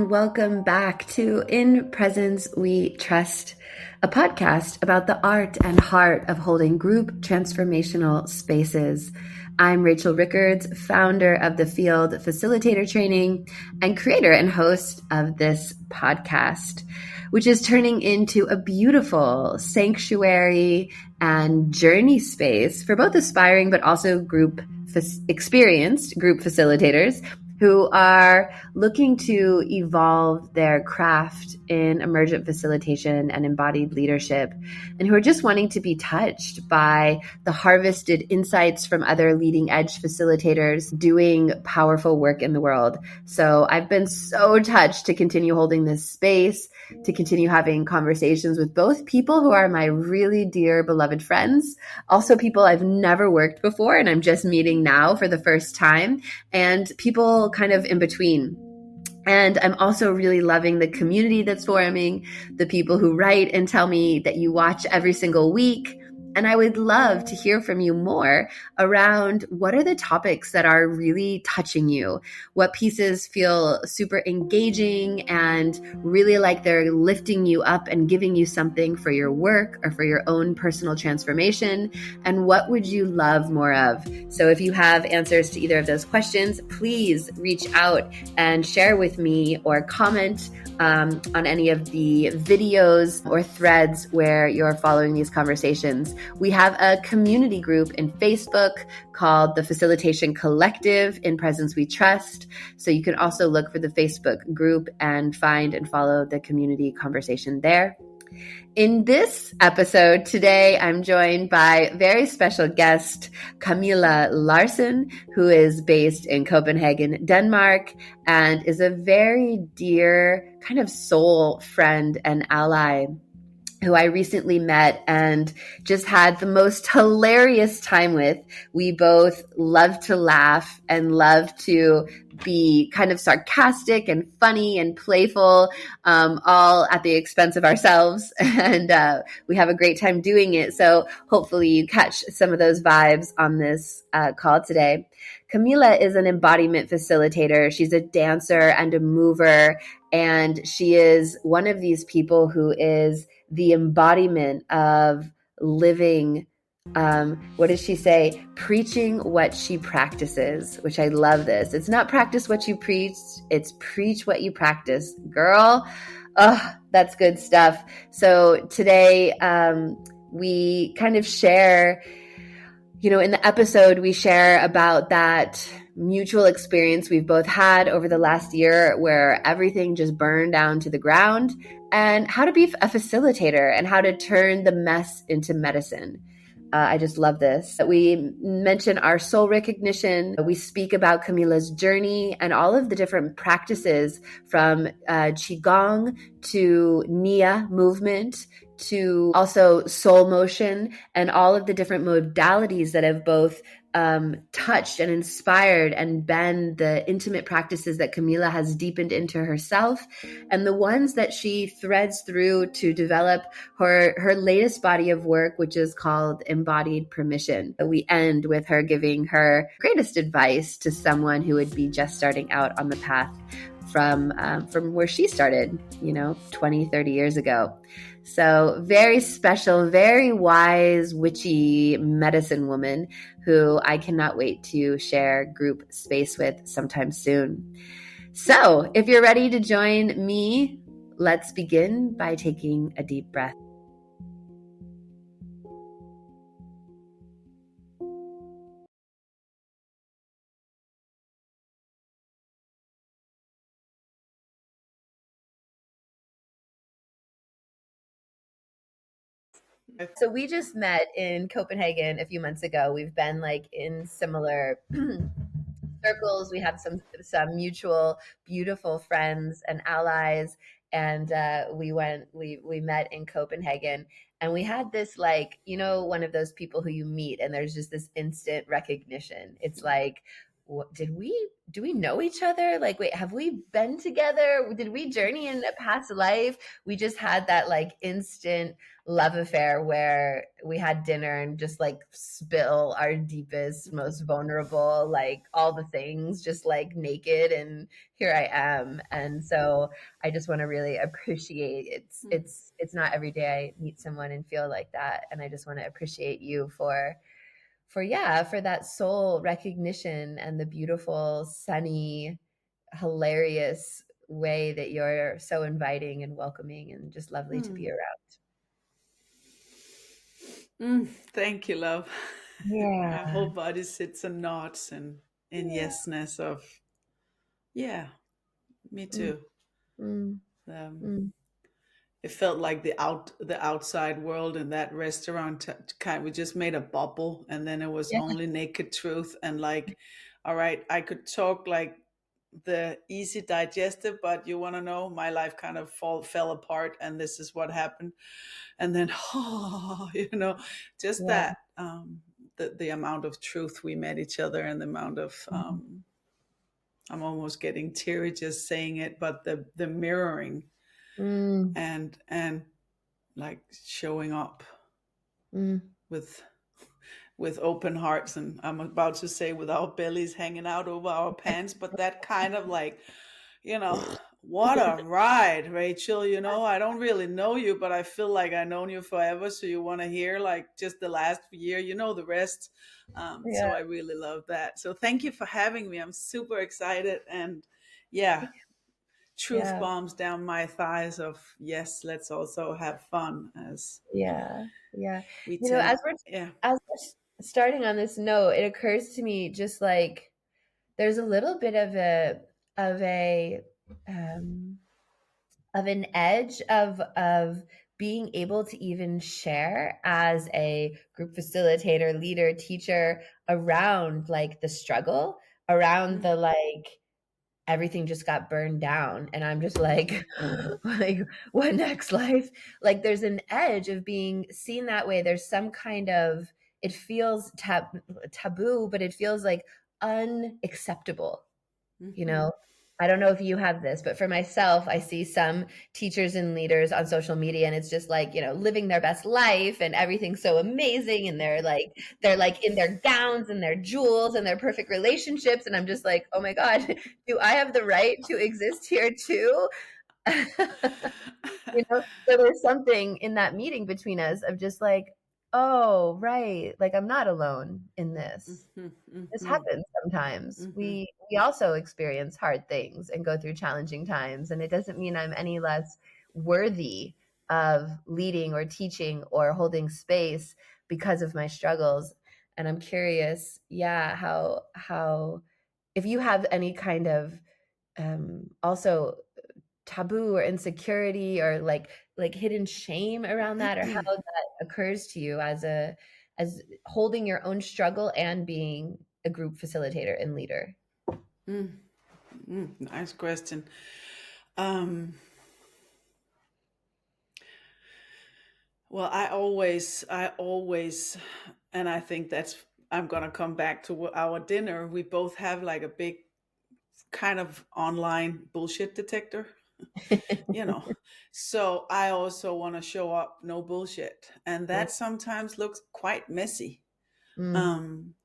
and welcome back to In Presence We Trust, a podcast about the art and heart of holding group transformational spaces. I'm Rachel Rickards, founder of the Field Facilitator Training and creator and host of this podcast, which is turning into a beautiful sanctuary and journey space for both aspiring but also experienced group facilitators who are looking to evolve their craft in emergent facilitation and embodied leadership, and who are just wanting to be touched by the harvested insights from other leading edge facilitators doing powerful work in the world. So I've been so touched to continue holding this space, to continue having conversations with both people who are my really dear beloved friends, also people I've never worked before and I'm just meeting now for the first time, and people kind of in between. And I'm also really loving the community that's forming, the people who write and tell me that you watch every single week. And I would love to hear from you more around what are the topics that are really touching you? What pieces feel super engaging and really like they're lifting you up and giving you something for your work or for your own personal transformation? And what would you love more of? So if you have answers to either of those questions, please reach out and share with me or comment on any of the videos or threads where you're following these conversations. We have a community group in Facebook called the Facilitation Collective in Presence We Trust. So you can also look for the Facebook group and find and follow the community conversation there. In this episode today, I'm joined by very special guest, Camilla Larsen, who is based in Copenhagen, Denmark, and is a very dear kind of soul friend and ally who I recently met and just had the most hilarious time with. We both love to laugh and love to be kind of sarcastic and funny and playful, all at the expense of ourselves. And we have a great time doing it. So hopefully you catch some of those vibes on this call today. Camilla is an embodiment facilitator. She's a dancer and a mover. And she is one of these people who is the embodiment of living, what does she say? Preaching what she practices, which I love this. It's not practice what you preach, it's preach what you practice. Girl, oh, that's good stuff. So today we kind of share, in the episode, we share about that mutual experience we've both had over the last year where everything just burned down to the ground, and how to be a facilitator and how to turn the mess into medicine. I just love this. We mention our soul recognition. We speak about Camilla's journey and all of the different practices from Qigong to Nia movement to also soul motion and all of the different modalities that have both touched and inspired and been the intimate practices that Camilla has deepened into herself, and the ones that she threads through to develop her latest body of work, which is called Embodied Permission. We end with her giving her greatest advice to someone who would be just starting out on the path from where she started, 20, 30 years ago. So very special, very wise, witchy medicine woman who I cannot wait to share group space with sometime soon. So if you're ready to join me, let's begin by taking a deep breath. So we just met in Copenhagen a few months ago. We've been in similar circles. We have some mutual beautiful friends and allies, and we met in Copenhagen, and we had this one of those people who you meet and there's just this instant recognition. It's like what, do we know each other? Like, wait, have we been together? Did we journey in a past life? We just had that like instant love affair where we had dinner and just like spill our deepest, most vulnerable, like all the things, just like naked, and here I am. And so I just want to really appreciate it's not every day I meet someone and feel like that. And I just want to appreciate you for that soul recognition and the beautiful, sunny, hilarious way that you're so inviting and welcoming and just lovely to be around. Thank you, love. My Yeah. whole body sits in knots and in Yeah. yesness of, yeah, me Mm, too. mm, Um, mm. it felt like the outside world in that restaurant kind. We just made a bubble, and then it was Yeah. only naked truth. And like, all right, I could talk like the easy digestive, but you want to know, my life kind of fell apart, and this is what happened. And then, oh, just Yeah. that. The amount of truth we met each other, and the amount of Mm, I'm almost getting teary just saying it, but the mirroring mm, and like showing up mm. with open hearts, and I'm about to say with our bellies hanging out over our pants, but that kind of like, you know, what a ride, Rachel. I don't really know you, but I feel like I've known you forever. So you want to hear like just the last year, the rest. So Yeah. I really love that. So thank you for having me. I'm super excited. And yeah, truth Yeah. bombs down my thighs of, yes, let's also have fun as Yeah. Yeah. we You know, tend. Yeah. as we're starting on this note, it occurs to me just like there's a little bit of a um of an edge of being able to even share as a group facilitator, leader, teacher around like the struggle, around Mm, the like everything just got burned down and I'm just like like what next life? Like there's an edge of being seen that way. There's some kind of it feels taboo, but it feels like unacceptable, you mhm, know. I don't know if you have this, but for myself, I see some teachers and leaders on social media and it's just like, living their best life and everything's so amazing and they're like in their gowns and their jewels and their perfect relationships and I'm just like, "Oh my god, do I have the right to exist here too?" So there's something in that meeting between us of just like, "Oh, right, like I'm not alone in this." mhm, This mhm, happens sometimes. mhm, We also experience hard things and go through challenging times, and it doesn't mean I'm any less worthy of leading or teaching or holding space because of my struggles. And I'm curious, yeah, how if you have any kind of also taboo or insecurity or like hidden shame around that or how that occurs to you as holding your own struggle and being a group facilitator and leader. mm, nice question. Um, well, I always, and I think I'm gonna come back to our dinner. We both have like a big kind of online bullshit detector, you know. So I also want to show up no bullshit, and that sometimes looks quite messy. Mm, Um,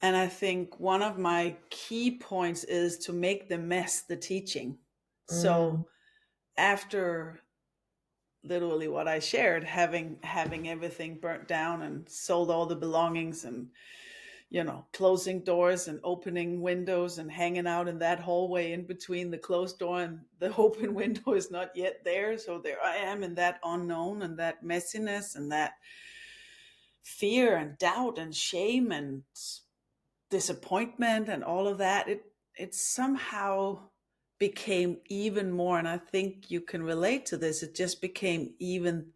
and I think one of my key points is to make the mess the teaching. mm, So after literally what I shared, having everything burnt down and sold all the belongings and closing doors and opening windows and hanging out in that hallway in between the closed door and the open window is not yet there. So there I am in that unknown and that messiness and that fear and doubt and shame and disappointment and all of that. It somehow became even more, and I think you can relate to this. It just became even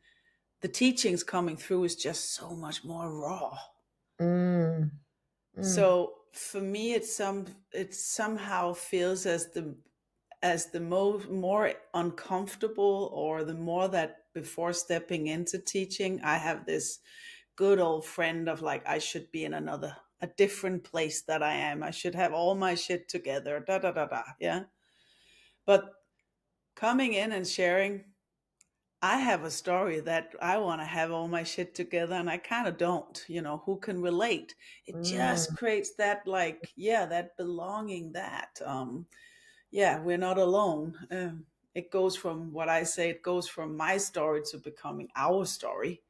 the teachings coming through is just so much more raw. mm, mm, So for me, it somehow feels as the more uncomfortable, or the more that before stepping into teaching, I have this good old friend of like, I should be in a different place that I am. I should have all my shit together. Da da da da. Yeah. But coming in and sharing, I have a story that I want to have all my shit together and I kind of don't, who can relate? It Mm, just creates that, like, yeah, that belonging, that, yeah, we're not alone. It goes from what I say, it goes from my story to becoming our story.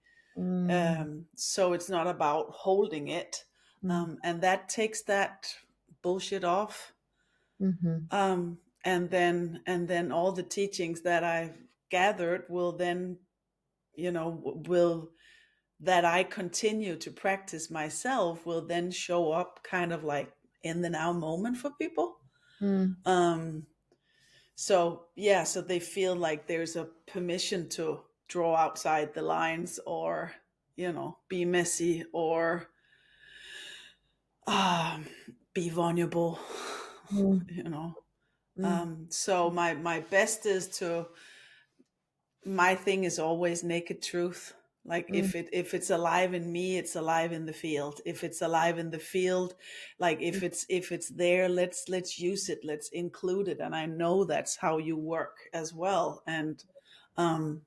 mm, So it's not about holding it. mm, And that takes that bullshit off. mhm, And then all the teachings that I've gathered will then, will that I continue to practice myself will then show up kind of like in the now moment for people. mm, Um, so yeah, so they feel like there's a permission to draw outside the lines, or be messy, or um, be vulnerable. mm, you know. mm. So my best is to my thing is always naked truth. Like Mm, if it's alive in me, it's alive in the field. If it's alive in the field, like if it's there, let's use it, let's include it. And I know that's how you work as well. And um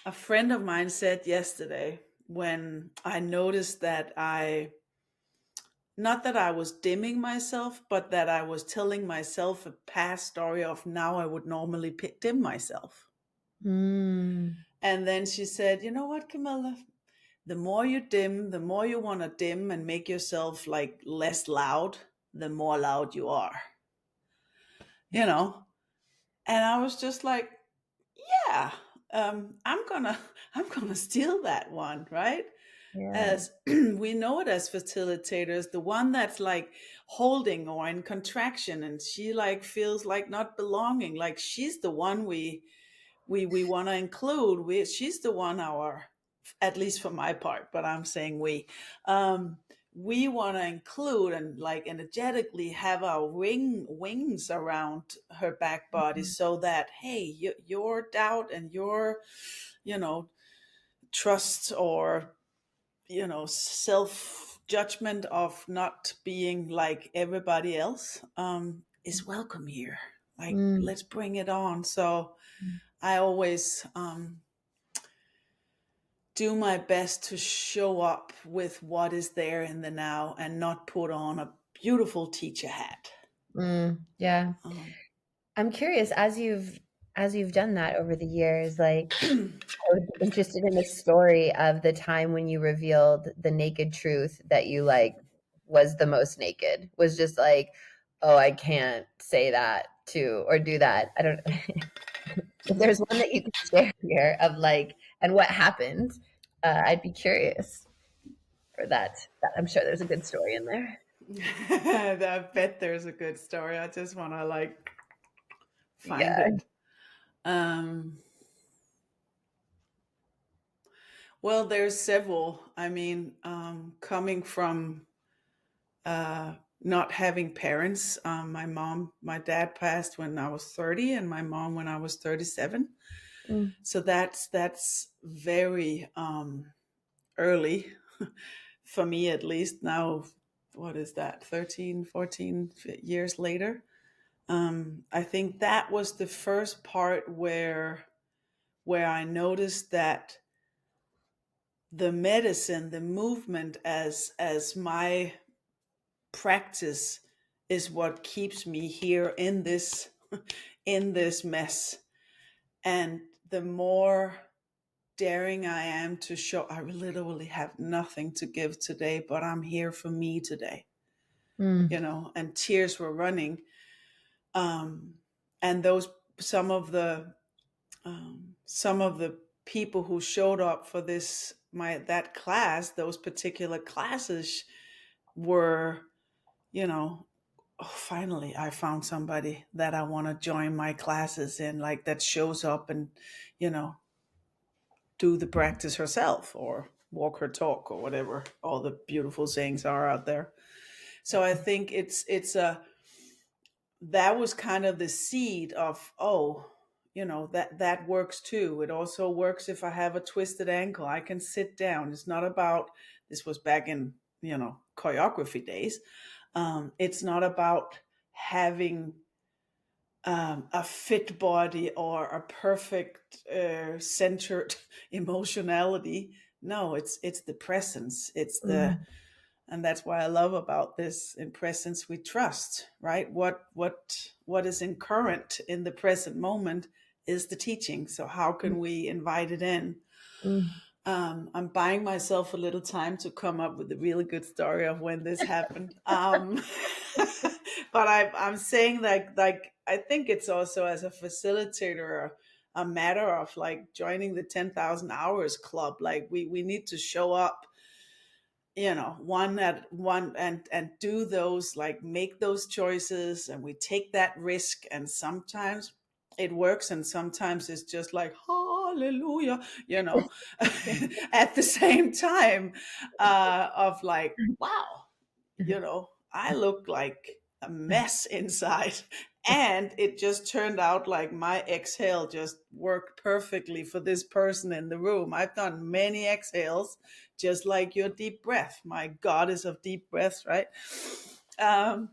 a friend of mine said yesterday, when I noticed that I not that I was dimming myself, but that I was telling myself a past story of now I would normally dim myself. mm. And then she said, you know what, Camilla? The more you dim, the more you want to dim and make yourself like less loud, the more loud you are, you know? And I was just like, yeah, I'm gonna, I'm gonna steal that one, right? Yeah. As we know it as facilitators, the one that's like holding or in contraction, and she like feels like not belonging, like she's the one we want to include. She's the one, our, at least for my part, but I'm saying um we want to include and like energetically have our wings around her back body, so that hey, your doubt and your you know trust, or self judgment of not being like everybody else, is welcome here. Like, Mm, let's bring it on. So I always do my best to show up with what is there in the now and not put on a beautiful teacher hat. yeah. Um, I'm curious, as you've done that over the years, like I was interested in the story of the time when you revealed the naked truth that you like was the most naked. Was just like, oh, I can't say that to or do that. I don't if there's one that you can share here of like and what happened, I'd be curious for that. I'm sure there's a good story in there. I bet there's a good story. I just want to like find Yeah. it. Um, well, there's several. I mean, coming from not having parents. My dad passed when I was 30, and my mom when I was 37. Mm, So that's very early for me, at least. Now, what is that? 13, 14 years later. I think that was the first part where I noticed that the medicine, the movement as my practice is what keeps me here in this in this mess. And the more daring I am to show, I literally have nothing to give today, but I'm here for me today, mm, and tears were running. um and those some of the people who showed up for this my that class, those particular classes, were, you know oh, finally I found somebody that I want to join my classes in, like that shows up and you know do the practice herself, or walk her talk, or whatever all the beautiful sayings are out there. So I think it's that was kind of the seed of, oh, that works too. It also works if I have a twisted ankle, I can sit down. It's not about, this was back in choreography days. It's not about having a fit body or a perfect centered emotionality. No, it's the presence. Mm, And that's why I love about this: in presence we trust, right? What is in current in the present moment is the teaching. So how can we invite it in? mm. I'm buying myself a little time to come up with a really good story of when this happened. But I'm saying that, like, I think it's also, as a facilitator, a matter of like joining the 10,000 hours club. Like, we need to show up, one at one, and do those, like, make those choices, and we take that risk, and sometimes it works, and sometimes it's just like hallelujah, at the same time, of like, wow, I look like a mess inside. And it just turned out like my exhale just worked perfectly for this person in the room. I've done many exhales, just like your deep breath, my goddess of deep breaths, right? Um,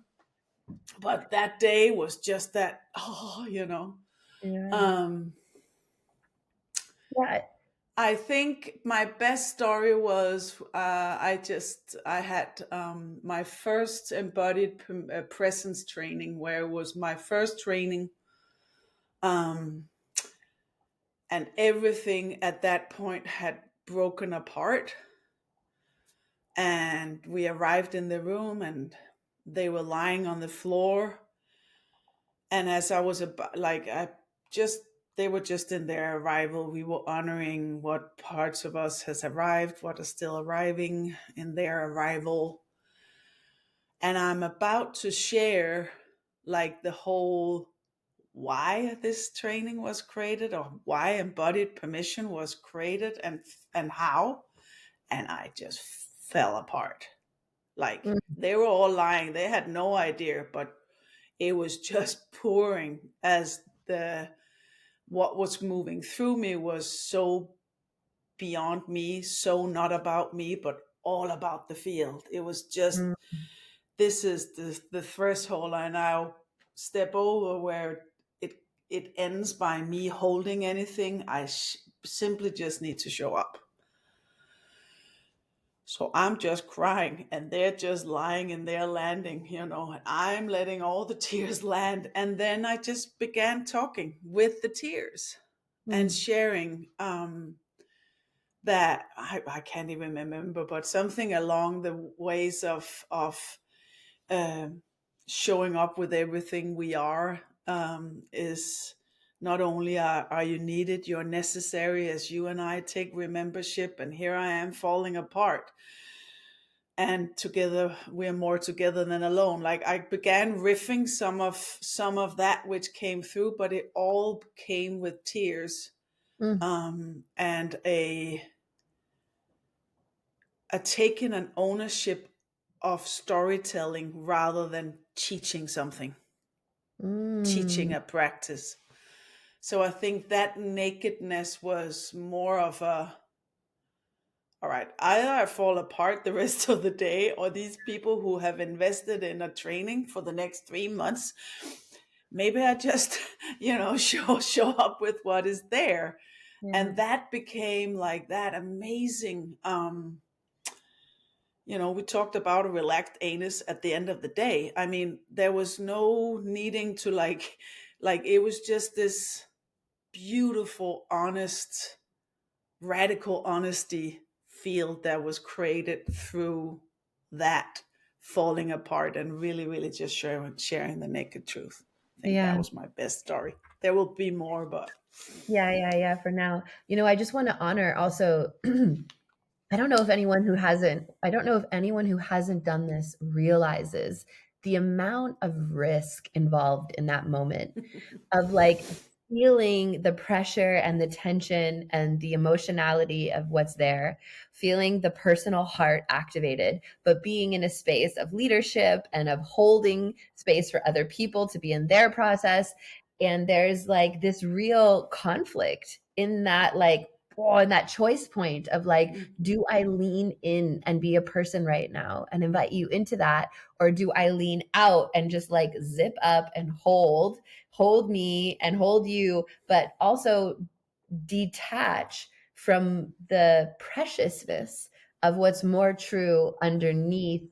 but that day was just that, Yeah. Um, Yeah. I think my best story was, I had my first embodied presence training, where it was my first training, um, and everything at that point had broken apart. And we arrived in the room, and they were lying on the floor. And as I was about, like, just they were just in their arrival. We were honoring what parts of us has arrived, what are still arriving in their arrival. And I'm about to share, like, the whole why this training was created, or why embodied permission was created, and how. And I just fell apart. Like, Mm, they were all lying. They had no idea, but it was just pouring, as the what was moving through me was so beyond me, so not about me, but all about the field. It was just, mm, this is the threshold I now step over, where it ends by me holding anything. I simply just need to show up. So I'm just crying, and they're just lying in their landing, and I'm letting all the tears land. And then I just began talking with the tears and mm. sharing, that I can't even remember, but something along the ways of um, showing up with everything we are, is not only are you needed, you're necessary, as you and I take remembership, and here I am falling apart, and together we're more together than alone. Like, I began riffing some of that which came through, but it all came with tears, Mm, and a taking an ownership of storytelling rather than teaching something, teaching mm, a practice. So I think that nakedness was more of a, all right, either I fall apart the rest of the day, or these people who have invested in a training for the next 3 months, maybe I just, show up with what is there. yeah. And that became like that amazing, we talked about a relaxed anus at the end of the day. I mean, there was no needing to, like it was just this beautiful, honest, radical honesty field that was created through that falling apart, and really, really just sharing the naked truth. I think that Yeah. was my best story. There will be more, but Yeah. Yeah. Yeah. For now, I just want to honor also. I don't know if anyone who hasn't done this realizes the amount of risk involved in that moment of like feeling the pressure and the tension and the emotionality of what's there, feeling the personal heart activated, but being in a space of leadership and of holding space for other people to be in their process. And there's like this real conflict in that, like, oh, and that choice point of like, Mhm. do I lean in and be a person right now and invite you into that? Or do I lean out and just like zip up and hold me and hold you, but also detach from the preciousness of what's more true underneath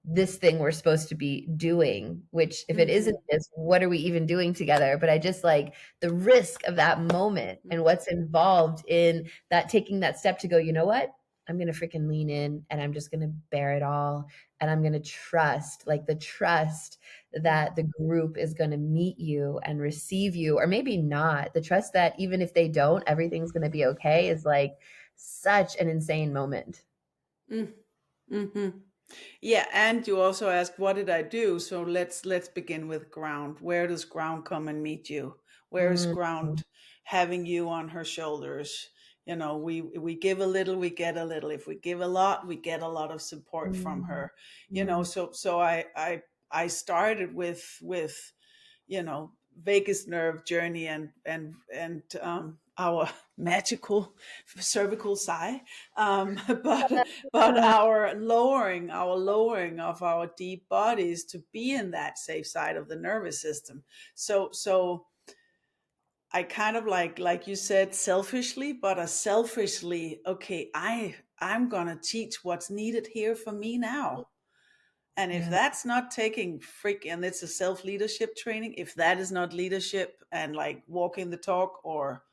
this thing we're supposed to be doing, which if it isn't Mhm. this, what are we even doing together? But I just like the risk of that moment and Mhm. what's involved in that, taking that step to go, you know what? I'm going to freaking lean in and I'm just going to bear it all. And I'm going to trust, like the trust that the group is going to meet you and receive you, or maybe not. The trust that even if they don't, everything's going to be okay is like such an insane moment. Mm. Mhm. Yeah, and you also asked, what did I do? So let's begin with ground. Where does ground come and meet you? Where is Mm, ground having you on her shoulders? You know, we give a little, we get a little. If we give a lot, we get a lot of support from mm, her. You know, mm. so I started with vagus nerve journey and our magical cervical sigh, but our lowering of our deep bodies to be in that safe side of the nervous system. So I kind of like you said, selfishly, but a selfishly, okay, I'm gonna teach what's needed here for me now. And if Yeah. that's not and it's a self leadership training, if that is not leadership and like walking the talk or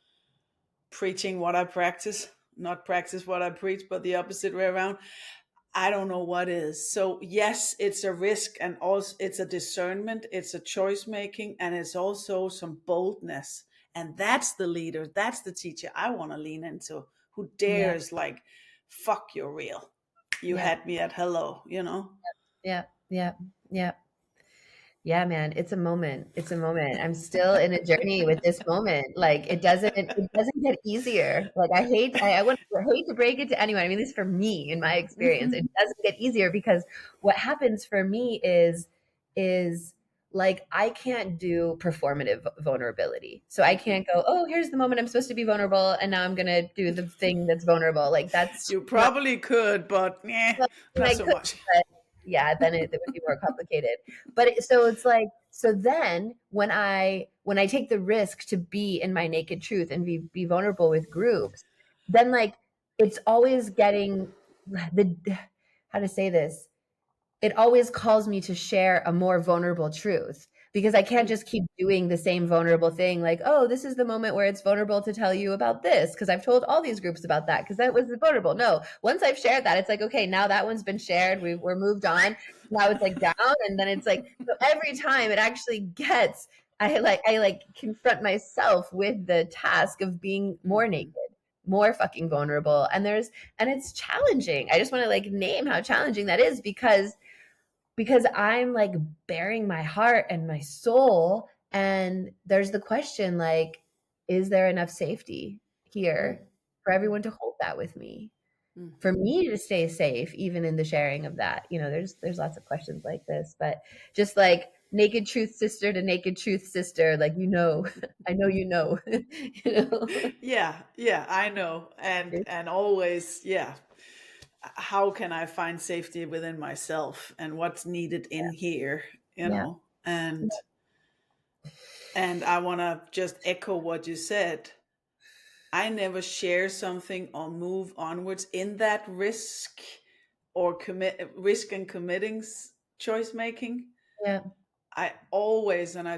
preaching what I practice, not practice what I preach, but the opposite way around, I don't know what is. So, yes, it's a risk and also it's a discernment, it's a choice making, and it's also some boldness. And that's the leader, that's the teacher I want to lean into, who Yeah. dares, like, fuck, you're real. You Yeah. had me at hello, you know? Yeah. Yeah. Yeah. Yeah, man, it's a moment. It's a moment. I'm still in a journey with this moment. Like it doesn't get easier. Like I would hate to break it to anyone. I mean, at least for me in my experience, it doesn't get easier because what happens for me is like I can't do performative vulnerability. So I can't go, "Oh, here's the moment I'm supposed to be vulnerable and now I'm going to do the thing that's vulnerable." Like that's You not, probably could, but well, I mean, not I so could, much. but yeah, then it would be more complicated. But so it's like, so then when I take the risk to be in my naked truth and be vulnerable with groups, then like it's always getting the, how to say this, it always calls me to share a more vulnerable truth because I can't Mm, just keep doing the same vulnerable thing like, oh, this is the moment where it's vulnerable to tell you about this because I've told all these groups about that because that was vulnerable. No, once I've shared that, it's like, okay, now that one's been shared. We're moved on. Now it's like down. And then it's like, so every time it actually gets, I like confront myself with the task of being more naked, mhm, more fucking vulnerable. And it's challenging. I just want to like name how challenging that is because I'm like bearing my heart and my soul. And there's the question like, is there enough safety mm, here for mm, everyone to hold that with me? For mhm. me to stay safe, even in the sharing of that, there's lots of questions like this, but just like naked truth sister to naked truth sister, like, I know, you know. Yeah, yeah, I know. And always, yeah. How can I find safety within myself and what's needed in here, you Yeah. know? And I want to just echo what you said. I never share something or move onwards in that risk and committing choice making. Yeah. I always, and I